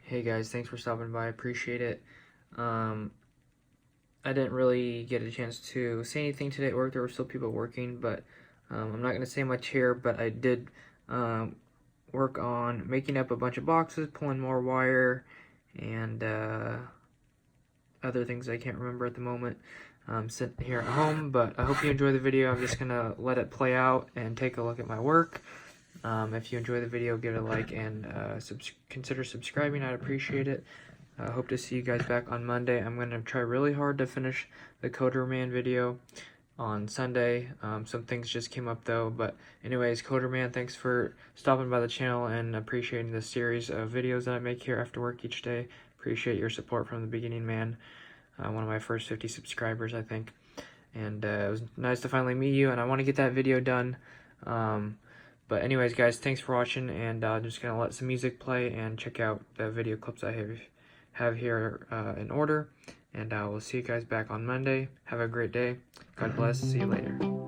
Hey guys, thanks for stopping by. I appreciate it. I didn't really get a chance to say anything today at work. There were still people working, but I'm not going to say much here. But I did work on making up a bunch of boxes, pulling more wire, and other things I can't remember at the moment. I'm sitting here at home, but I hope you enjoy the video. I'm just going to let it play out and take a look at my work. If you enjoy the video, give it a like and consider subscribing. I'd appreciate it. I hope to see you guys back on Monday. I'm going to try really hard to finish the Coder Man video on Sunday. Some things just came up though, but anyways, Coder Man, thanks for stopping by the channel and appreciating the series of videos that I make here after work each day. Appreciate your support from the beginning, man. One of my first 50 subscribers, I think. And it was nice to finally meet you, and I want to get that video done. But anyways, guys, thanks for watching, and I'm just going to let some music play and check out the video clips I have here in order. And we'll see you guys back on Monday. Have a great day. God bless. See you later.